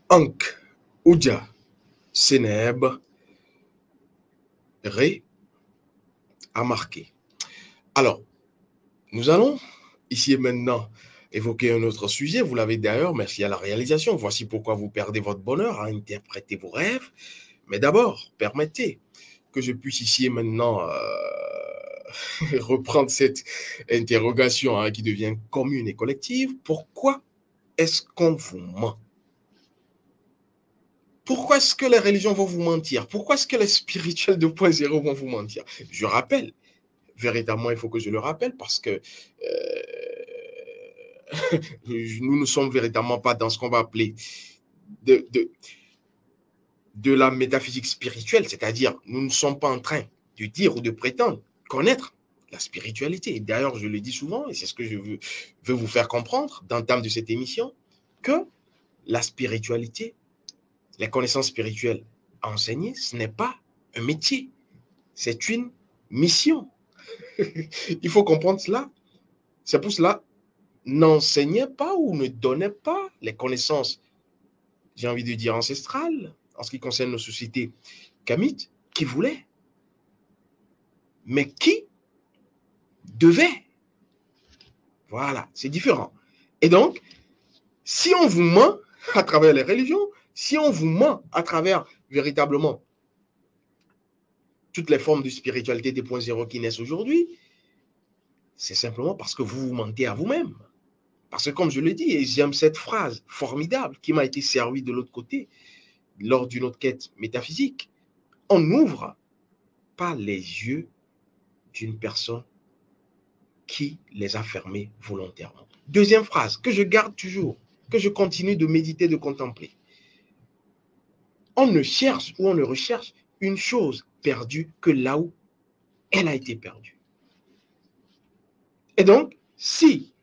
Ankh, Oudja, Sénèbe, Ré, a marqué. Alors, nous allons ici et maintenant évoquer un autre sujet. Vous l'avez d'ailleurs, merci à la réalisation. Voici pourquoi vous perdez votre bonheur à interpréter vos rêves. Mais d'abord, permettez que je puisse ici et maintenant reprendre cette interrogation qui devient commune et collective. Pourquoi est-ce qu'on vous ment? Pourquoi est-ce que les religions vont vous mentir? Pourquoi est-ce que les spirituels 2.0 vont vous mentir? Je rappelle, véritablement, il faut que je le rappelle parce que nous ne sommes véritablement pas dans ce qu'on va appeler de, de, de la métaphysique spirituelle, c'est-à-dire nous ne sommes pas en train de dire ou de prétendre connaître la spiritualité. Et d'ailleurs, je le dis souvent, et c'est ce que je veux vous faire comprendre dans le thème de cette émission, que la spiritualité, les connaissances spirituelles à enseigner, ce n'est pas un métier, c'est une mission. Il faut comprendre cela. C'est pour cela, n'enseignez pas ou ne donnez pas les connaissances, j'ai envie de dire ancestrales, en ce qui concerne nos sociétés kamites, qui voulaient, mais qui devaient. Voilà, c'est différent. Et donc, si on vous ment à travers les religions, si on vous ment à travers véritablement toutes les formes de spiritualité 2.0 qui naissent aujourd'hui, c'est simplement parce que vous vous mentez à vous-même. Parce que comme je le dis, et j'aime cette phrase formidable qui m'a été servie de l'autre côté lors d'une autre quête métaphysique, on n'ouvre pas les yeux d'une personne qui les a fermés volontairement. Deuxième phrase que je garde toujours, que je continue de méditer, de contempler. On ne cherche ou on ne recherche une chose perdue que là où elle a été perdue. Et donc, si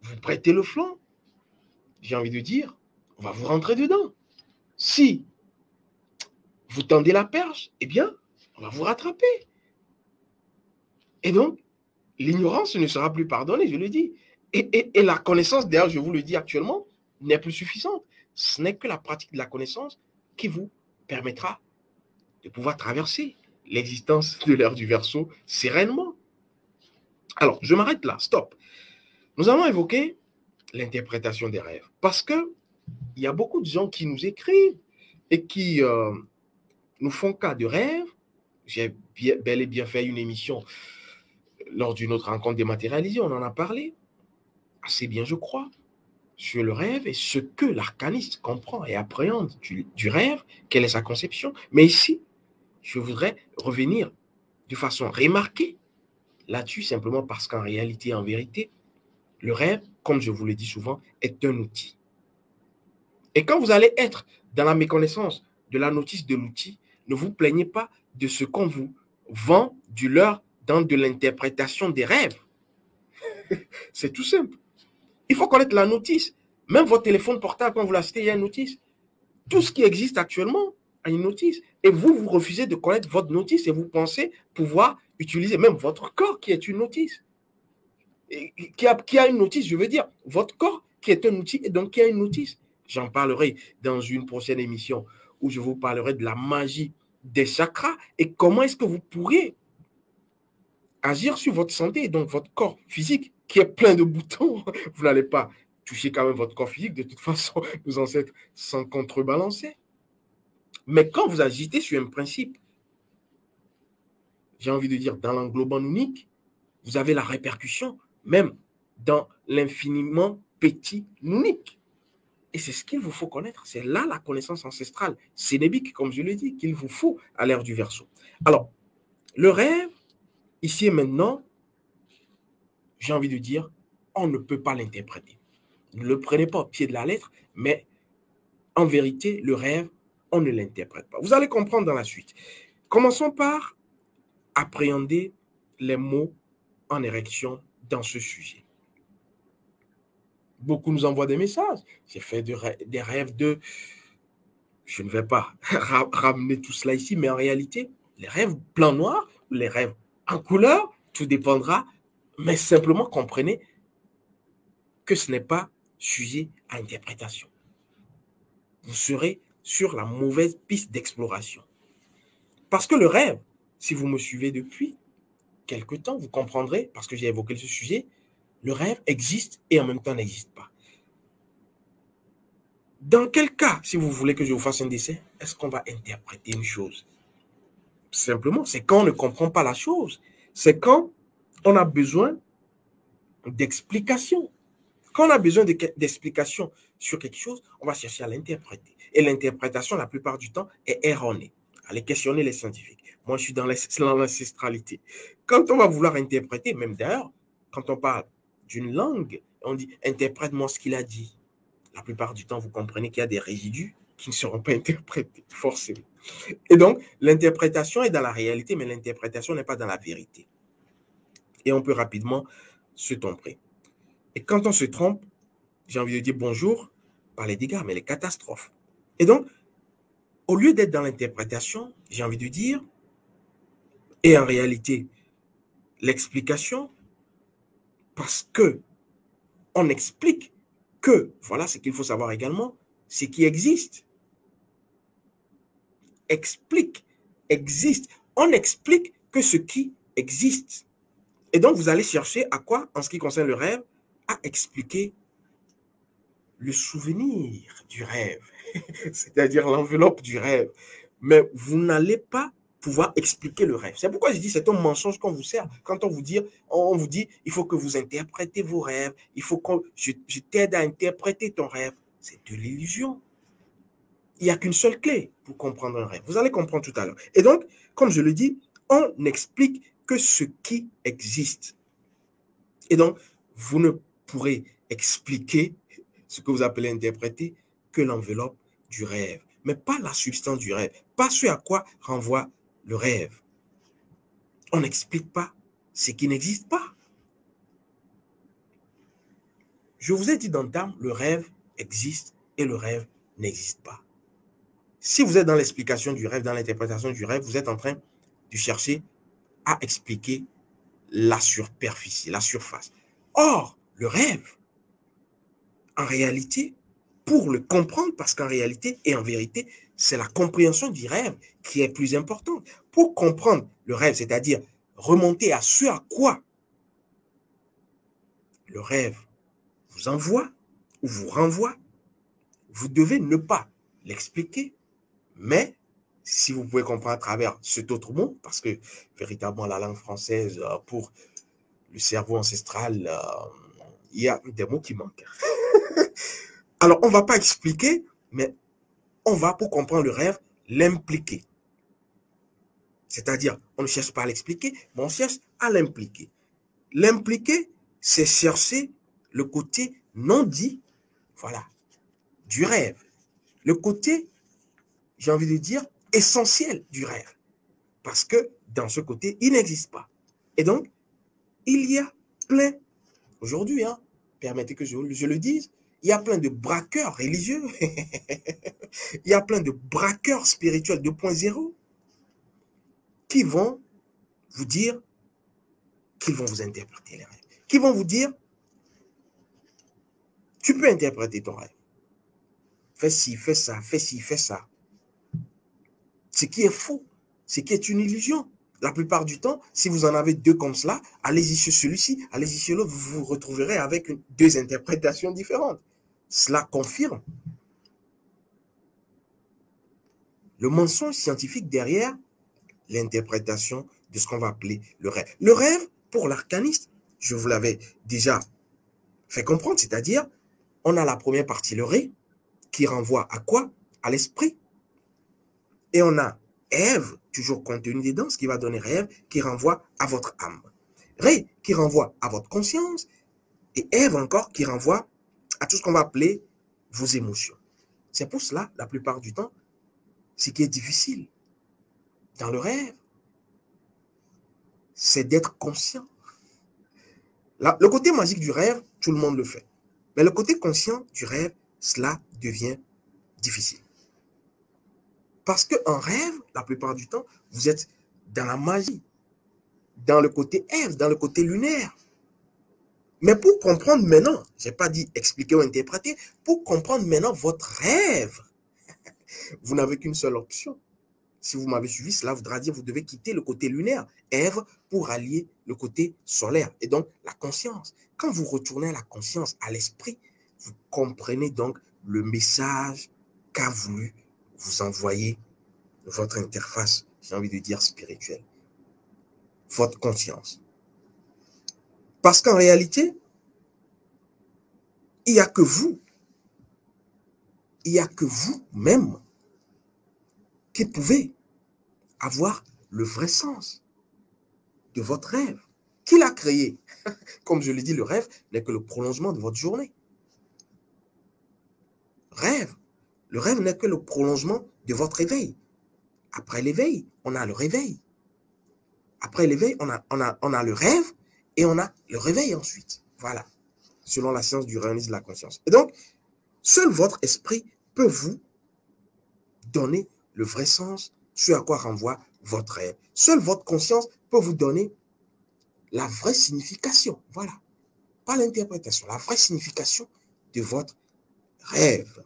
vous prêtez le flanc, j'ai envie de dire, on va vous rentrer dedans. Si vous tendez la perche, eh bien, on va vous rattraper. Et donc, l'ignorance ne sera plus pardonnée, je le dis. Et la connaissance, d'ailleurs, je vous le dis actuellement, n'est plus suffisante. Ce n'est que la pratique de la connaissance qui vous permettra de pouvoir traverser l'existence de l'ère du Verseau sereinement. Alors, je m'arrête là, stop. Nous allons évoquer l'interprétation des rêves. Parce que il y a beaucoup de gens qui nous écrivent et qui nous font cas de rêves. J'ai bel et bien fait une émission lors d'une autre rencontre dématérialisée, on en a parlé assez bien, je crois, sur le rêve et ce que l'arcaniste comprend et appréhende du rêve, quelle est sa conception. Mais ici, je voudrais revenir de façon remarquée là-dessus, simplement parce qu'en réalité, en vérité, le rêve, comme je vous le dis souvent, est un outil. Et quand vous allez être dans la méconnaissance de la notice de l'outil, ne vous plaignez pas de ce qu'on vous vend du leurre dans de l'interprétation des rêves. C'est tout simple. Il faut connaître la notice. Même votre téléphone portable, quand vous l'achetez, il y a une notice. Tout ce qui existe actuellement a une notice. Et vous, vous refusez de connaître votre notice et vous pensez pouvoir utiliser même votre corps qui est une notice. Et qui a une notice, je veux dire, votre corps qui est un outil et donc qui a une notice. J'en parlerai dans une prochaine émission où je vous parlerai de la magie des chakras et comment est-ce que vous pourriez agir sur votre santé et donc votre corps physique qui est plein de boutons. Vous n'allez pas toucher quand même votre corps physique. De toute façon, nos ancêtres sont contrebalancés. Mais quand vous agissez sur un principe, j'ai envie de dire dans l'englobant unique, vous avez la répercussion même dans l'infiniment petit unique. Et c'est ce qu'il vous faut connaître. C'est là la connaissance ancestrale, sénébique, comme je l'ai dit, qu'il vous faut à l'ère du Verseau. Alors, le rêve, ici et maintenant, j'ai envie de dire, on ne peut pas l'interpréter. Ne le prenez pas au pied de la lettre, mais en vérité, le rêve, on ne l'interprète pas. Vous allez comprendre dans la suite. Commençons par appréhender les mots en érection dans ce sujet. Beaucoup nous envoient des messages. J'ai fait des rêves de... Je ne vais pas ramener tout cela ici, mais en réalité, les rêves blanc noir, les rêves en couleur, tout dépendra. Mais simplement comprenez que ce n'est pas sujet à interprétation. vous serez sur la mauvaise piste d'exploration. Parce que le rêve, si vous me suivez depuis quelque temps, vous comprendrez, parce que j'ai évoqué ce sujet, le rêve existe et en même temps n'existe pas. Dans quel cas, si vous voulez que je vous fasse un dessin, est-ce qu'on va interpréter une chose? Simplement, c'est quand on ne comprend pas la chose. C'est quand on a besoin d'explications. Quand on a besoin d'explications sur quelque chose, on va chercher à l'interpréter. Et l'interprétation, la plupart du temps, est erronée. Allez questionner les scientifiques. Moi, je suis dans l'ancestralité. Quand on va vouloir interpréter, même d'ailleurs, quand on parle d'une langue, on dit « interprète-moi ce qu'il a dit ». La plupart du temps, vous comprenez qu'il y a des résidus qui ne seront pas interprétés, forcément. Et donc, l'interprétation est dans la réalité, mais l'interprétation n'est pas dans la vérité. Et on peut rapidement se tromper. Et quand on se trompe, j'ai envie de dire bonjour, pas les dégâts, mais les catastrophes. Et donc, au lieu d'être dans l'interprétation, j'ai envie de dire, et en réalité, l'explication, parce que on explique que, voilà ce qu'il faut savoir également, ce qui existe. Explique, existe. On explique que ce qui existe. Et donc, vous allez chercher à quoi, en ce qui concerne le rêve, à expliquer le souvenir du rêve, c'est-à-dire l'enveloppe du rêve. Mais vous n'allez pas pouvoir expliquer le rêve. C'est pourquoi je dis c'est un mensonge qu'on vous sert. Quand on vous dit, il faut que vous interprétez vos rêves, il faut que je t'aide à interpréter ton rêve. C'est de l'illusion. Il n'y a qu'une seule clé pour comprendre un rêve. Vous allez comprendre tout à l'heure. Et donc, comme je le dis, on n'explique que ce qui existe. Et donc, vous ne pourrez expliquer ce que vous appelez interpréter que l'enveloppe du rêve, mais pas la substance du rêve, pas ce à quoi renvoie le rêve. On n'explique pas ce qui n'existe pas. Je vous ai dit d'entame, le rêve existe et le rêve n'existe pas. Si vous êtes dans l'explication du rêve, dans l'interprétation du rêve, vous êtes en train de chercher à expliquer la superficie, la surface. Or, le rêve, en réalité, pour le comprendre, parce qu'en réalité et en vérité, c'est la compréhension du rêve qui est plus importante. Pour comprendre le rêve, c'est-à-dire remonter à ce à quoi le rêve vous envoie ou vous renvoie, vous devez ne pas l'expliquer, mais si vous pouvez comprendre à travers cet autre mot, parce que véritablement la langue française, pour le cerveau ancestral, il y a des mots qui manquent. Alors, on ne va pas expliquer, mais on va, pour comprendre le rêve, l'impliquer. C'est-à-dire, on ne cherche pas à l'expliquer, mais on cherche à l'impliquer. L'impliquer, c'est chercher le côté non dit, voilà, du rêve. Le côté, j'ai envie de dire, essentiel du rêve. Parce que dans ce côté, il n'existe pas. Et donc, il y a plein, aujourd'hui, permettez que je le dise, il y a plein de braqueurs religieux, il y a plein de braqueurs spirituels 2.0 qui vont vous dire qu'ils vont vous interpréter les rêves, qui vont vous dire, tu peux interpréter ton rêve. Fais ci, fais ça, fais ci, fais ça. Ce qui est faux, ce qui est une illusion. La plupart du temps, si vous en avez deux comme cela, allez-y sur celui-ci, allez-y sur l'autre, vous vous retrouverez avec deux interprétations différentes. Cela confirme le mensonge scientifique derrière l'interprétation de ce qu'on va appeler le rêve. Le rêve, pour l'arcaniste, je vous l'avais déjà fait comprendre, c'est-à-dire, on a la première partie, le ré, qui renvoie à quoi? À l'esprit. Et on a Ève, toujours contenu dedans, ce qui va donner rêve, qui renvoie à votre âme. Ré, qui renvoie à votre conscience, et Ève encore, qui renvoie à tout ce qu'on va appeler vos émotions. C'est pour cela, la plupart du temps, ce qui est difficile dans le rêve, c'est d'être conscient. Le côté magique du rêve, tout le monde le fait. Mais le côté conscient du rêve, cela devient difficile. Parce qu'en rêve, la plupart du temps, vous êtes dans la magie, dans le côté Ève, dans le côté lunaire. Mais pour comprendre maintenant, je n'ai pas dit expliquer ou interpréter, pour comprendre maintenant votre rêve, Vous n'avez qu'une seule option. Si vous m'avez suivi, cela voudra dire que vous devez quitter le côté lunaire, Ève, pour allier le côté solaire, et donc la conscience. Quand vous retournez à la conscience, à l'esprit, vous comprenez donc le message qu'a voulu vous envoyer votre interface, j'ai envie de dire spirituelle, votre conscience. Parce qu'en réalité, il n'y a que vous, il n'y a que vous-même qui pouvez avoir le vrai sens de votre rêve. Qui l'a créé? Comme je l'ai dit, le rêve n'est que le prolongement de votre journée. Rêve. Le rêve n'est que le prolongement de votre éveil. Après l'éveil, on a le réveil. Après l'éveil, on a le rêve et on a le réveil ensuite. Voilà. Selon la science du réalisme de la conscience. Et donc, seul votre esprit peut vous donner le vrai sens, ce à quoi renvoie votre rêve. Seule votre conscience peut vous donner la vraie signification. Voilà. Pas l'interprétation, la vraie signification de votre rêve.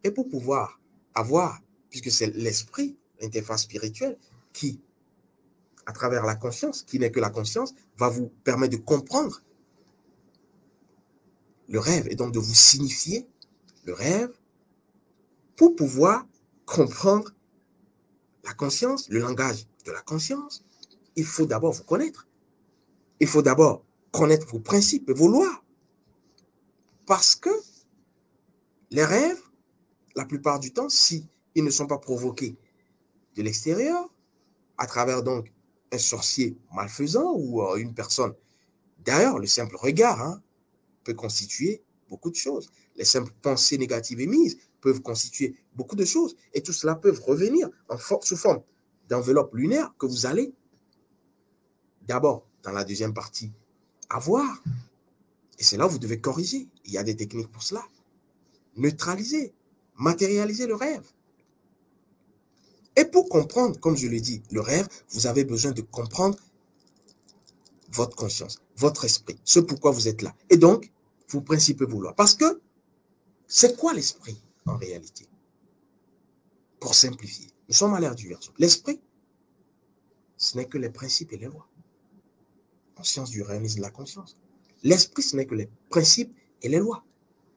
Et pour pouvoir avoir, puisque c'est l'esprit, l'interface spirituelle, qui, à travers la conscience, qui n'est que la conscience, va vous permettre de comprendre le rêve et donc de vous signifier le rêve pour pouvoir comprendre la conscience, le langage de la conscience. Il faut d'abord vous connaître. Il faut d'abord connaître vos principes et vos lois. Parce que les rêves, la plupart du temps, si ils ne sont pas provoqués de l'extérieur, à travers donc un sorcier malfaisant ou une personne, d'ailleurs, le simple regard peut constituer beaucoup de choses. Les simples pensées négatives émises peuvent constituer beaucoup de choses. Et tout cela peut revenir sous forme d'enveloppe lunaire que vous allez d'abord, dans la deuxième partie, avoir. Et c'est là où vous devez corriger. Il y a des techniques pour cela. Neutraliser, matérialiser le rêve. Et pour comprendre, comme je l'ai dit, le rêve, vous avez besoin de comprendre votre conscience, votre esprit, ce pourquoi vous êtes là. Et donc, vos principes et vos lois. Parce que, c'est quoi l'esprit en réalité? Pour simplifier, nous sommes à l'ère du Verseau. L'esprit, ce n'est que les principes et les lois. En science du réalisme de la conscience. L'esprit, ce n'est que les principes et les lois.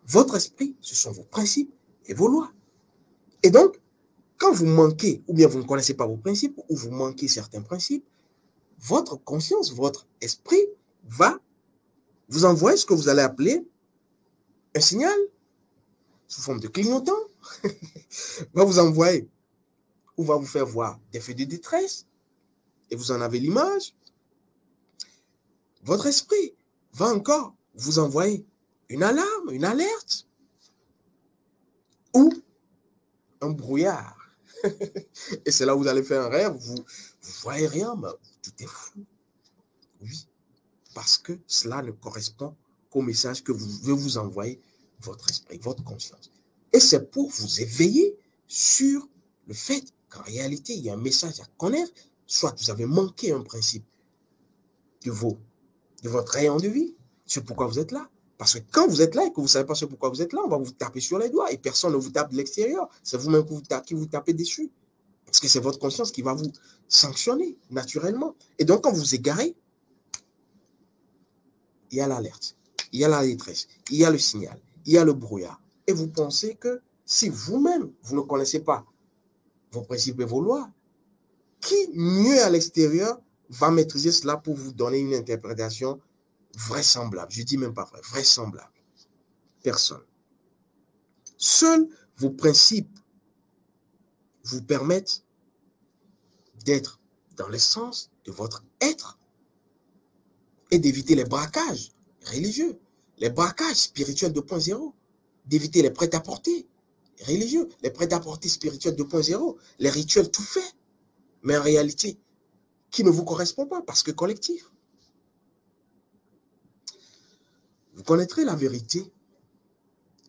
Votre esprit, ce sont vos principes et vos lois. Et donc, quand vous manquez, ou bien vous ne connaissez pas vos principes, ou vous manquez certains principes, votre conscience, votre esprit va vous envoyer ce que vous allez appeler un signal sous forme de clignotant, va vous envoyer ou va vous faire voir des faits de détresse, et vous en avez l'image. Votre esprit va encore vous envoyer une alarme, une alerte, ou un brouillard. Et c'est là où vous allez faire un rêve, vous voyez rien, mais tout est flou. Oui, parce que cela ne correspond qu'au message que veut vous envoyer votre esprit, votre conscience. Et c'est pour vous éveiller sur le fait qu'en réalité, il y a un message à connaître, soit vous avez manqué un principe de votre rayon de vie, c'est pourquoi vous êtes là. Parce que quand vous êtes là et que vous ne savez pas ce pourquoi vous êtes là, on va vous taper sur les doigts et personne ne vous tape de l'extérieur. C'est vous-même qui vous tapez dessus. Parce que c'est votre conscience qui va vous sanctionner naturellement. Et donc, quand vous vous égarez, il y a l'alerte, il y a la détresse, il y a le signal, il y a le brouillard. Et vous pensez que si vous-même, vous ne connaissez pas vos principes et vos lois, qui mieux à l'extérieur va maîtriser cela pour vous donner une interprétation vraisemblable? Je ne dis même pas vrai, vraisemblable. Personne. Seuls vos principes vous permettent d'être dans l'essence de votre être et d'éviter les braquages religieux, les braquages spirituels 2.0, d'éviter les prêt-à-porter religieux, les prêt-à-porter spirituels 2.0, les rituels tout faits, mais en réalité, qui ne vous correspondent pas parce que collectif. Vous connaîtrez la vérité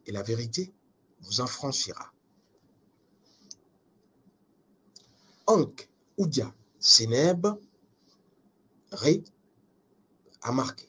et la vérité vous affranchira. Ankh, Oudia, Sénèbe, Ré, a marqué.